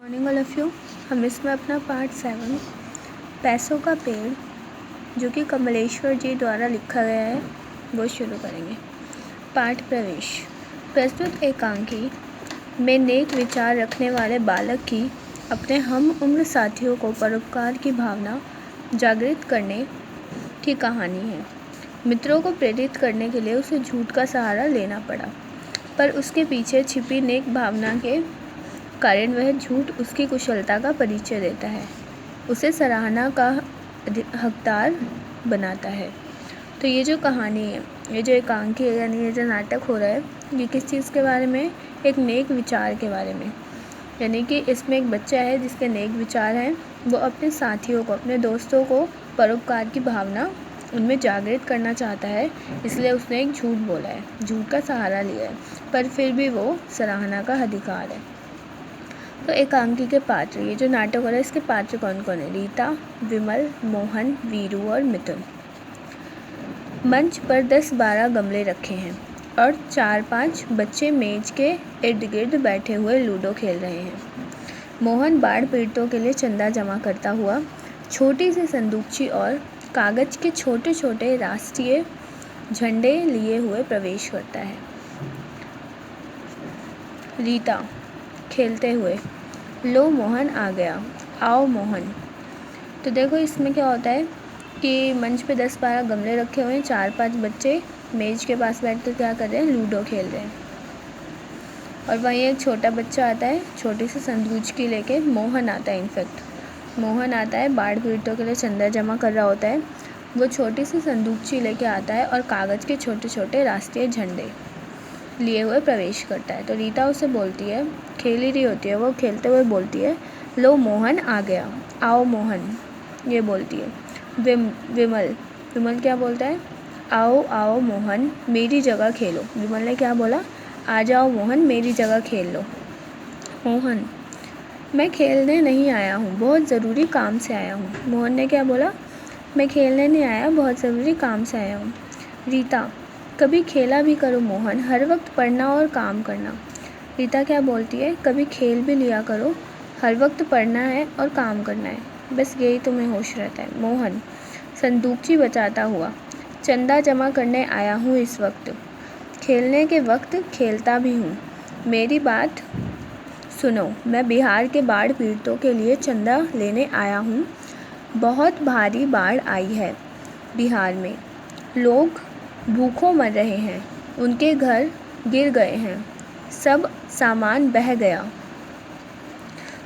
Morning all of you. हम इसमें अपना पार्ट 7 पैसों का पेड़ जो कि कमलेश्वर जी द्वारा लिखा गया है वो शुरू करेंगे। पाठ प्रवेश। प्रस्तुत एकांकी में नेक विचार रखने वाले बालक की अपने हम उम्र साथियों को परोपकार की भावना जागृत करने की कहानी है। मित्रों को प्रेरित करने के लिए उसे झूठ का सहारा लेना पड़ा, पर उसके पीछे छिपी नेक भावना के कारण वह झूठ उसकी कुशलता का परिचय देता है, उसे सराहना का हकदार बनाता है। तो ये जो कहानी है, ये जो एकांकी है, यानी ये जो नाटक हो रहा है, ये किस चीज़ के बारे में? एक नेक विचार के बारे में। यानी कि इसमें एक बच्चा है जिसके नेक विचार हैं, वो अपने साथियों को, अपने दोस्तों को परोपकार की भावना उनमें जागृत करना चाहता है, इसलिए उसने एक झूठ बोला है, झूठ का सहारा लिया है, पर फिर भी वो सराहना का अधिकार है। तो एकांकी के पात्र, ये जो नाटक हो रहा है इसके पात्र कौन कौन है? रीता, विमल, मोहन, वीरू और मिथुन। मंच पर 10-12 गमले रखे हैं और 4-5 बच्चे मेज के इर्द गिर्द बैठे हुए लूडो खेल रहे हैं। मोहन बाढ़ पीड़ितों के लिए चंदा जमा करता हुआ छोटी सी संदूकची और कागज के छोटे छोटे राष्ट्रीय झंडे लिए हुए प्रवेश करता है। रीता खेलते हुए, लो मोहन आ गया, आओ मोहन। तो देखो इसमें क्या होता है कि मंच पे 10-12 गमले रखे हुए हैं, 4-5 बच्चे मेज के पास बैठ कर क्या कर रहे हैं? लूडो खेल रहे हैं। और वहीं एक छोटा बच्चा आता है, छोटी सी संदूकची लेके। मोहन आता है, इनफैक्ट मोहन आता है, बाढ़ पीड़ितों के लिए चंदा जमा कर रहा होता है। वो छोटी सी संदूकची लेके आता है और कागज़ के छोटे छोटे राष्ट्रीय झंडे लिए हुए प्रवेश करता है। तो रीता उसे बोलती है, खेल ही रही होती है वो, खेलते हुए बोलती है, लो मोहन आ गया, आओ मोहन, ये बोलती है। विमल क्या बोलता है? आओ आओ मोहन, मेरी जगह खेलो। विमल ने क्या बोला? आ जाओ मोहन, मेरी जगह खेल लो। मोहन, मैं खेलने नहीं आया हूँ, बहुत ज़रूरी काम से आया हूँ। मोहन ने क्या बोला? मैं खेलने नहीं आया, बहुत ज़रूरी काम से आया हूँ। रीता, कभी खेला भी करो मोहन, हर वक्त पढ़ना और काम करना। रीता क्या बोलती है? कभी खेल भी लिया करो, हर वक्त पढ़ना है और काम करना है, बस यही तुम्हें होश रहता है। मोहन संदूकची बचाता हुआ, चंदा जमा करने आया हूँ इस वक्त, खेलने के वक्त खेलता भी हूँ। मेरी बात सुनो, मैं बिहार के बाढ़ पीड़ितों के लिए चंदा लेने आया हूँ। बहुत भारी बाढ़ आई है बिहार में, लोग भूखों मर रहे हैं, उनके घर गिर गए हैं, सब सामान बह गया।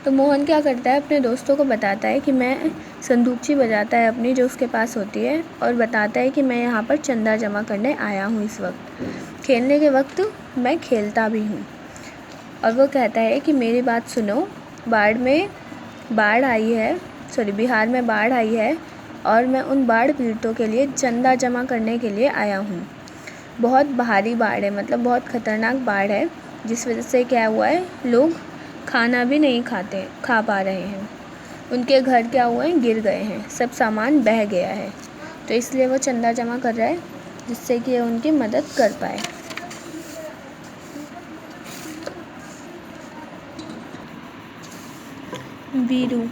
तो मोहन क्या करता है? अपने दोस्तों को बताता है कि मैं, संदूकची बजाता है अपनी जो उसके पास होती है, और बताता है कि मैं यहाँ पर चंदा जमा करने आया हूँ इस वक्त, खेलने के वक्त मैं खेलता भी हूँ। और वो कहता है कि मेरी बात सुनो, बिहार में बाढ़ आई है और मैं उन बाढ़ पीड़ितों के लिए चंदा जमा करने के लिए आया हूँ। बहुत भारी बाढ़ है, मतलब बहुत ख़तरनाक बाढ़ है, जिस वजह से क्या हुआ है, लोग खाना भी नहीं खा पा रहे हैं, उनके घर क्या हुए हैं? गिर गए हैं, सब सामान बह गया है। तो इसलिए वो चंदा जमा कर रहा है जिससे कि उनकी मदद कर पाए। वीरू,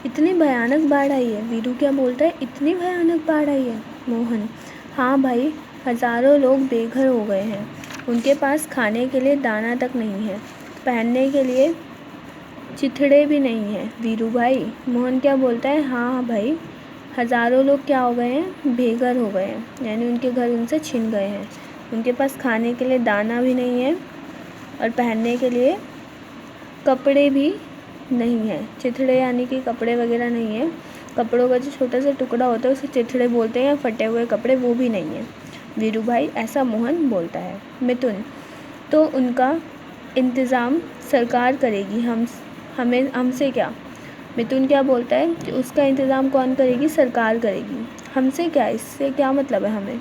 इतनी भयानक बाढ़ आई है। वीरू क्या बोलता है? इतनी भयानक बाढ़ आई है। मोहन, हाँ भाई, हज़ारों लोग बेघर हो गए हैं, उनके पास खाने के लिए दाना तक नहीं है, पहनने के लिए चिथड़े भी नहीं है। वीरू भाई, मोहन क्या बोलता है? हाँ भाई, हज़ारों लोग क्या हो गए हैं? बेघर हो गए हैं, यानी उनके घर उनसे छिन गए हैं, उनके पास खाने के लिए दाना भी नहीं है और पहनने के लिए कपड़े भी नहीं है। चिथड़े यानी कि कपड़े वगैरह नहीं है, कपड़ों का जो छोटा सा टुकड़ा होता है उसे चिथड़े बोलते हैं, या फटे हुए कपड़े, वो भी नहीं है। वीरू भाई, ऐसा मोहन बोलता है। मिथुन, तो उनका इंतज़ाम सरकार करेगी, हमसे क्या? मिथुन क्या बोलता है कि उसका इंतज़ाम कौन करेगी? सरकार करेगी, हमसे क्या, इससे क्या मतलब है हमें?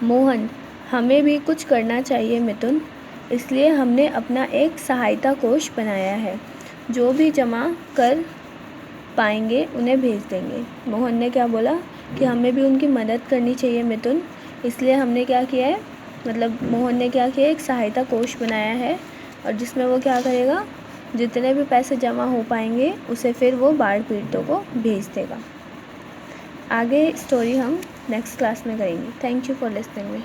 मोहन, हमें भी कुछ करना चाहिए मिथुन, इसलिए हमने अपना एक सहायता कोष बनाया है, जो भी जमा कर पाएंगे उन्हें भेज देंगे। मोहन ने क्या बोला कि हमें भी उनकी मदद करनी चाहिए मिथुन, इसलिए हमने क्या किया है, मतलब मोहन ने क्या किया, एक सहायता कोष बनाया है, और जिसमें वो क्या करेगा, जितने भी पैसे जमा हो पाएंगे उसे फिर वो बाढ़ पीड़ितों को भेज देगा। आगे स्टोरी हम नेक्स्ट क्लास में करेंगे। Thank you for listening me.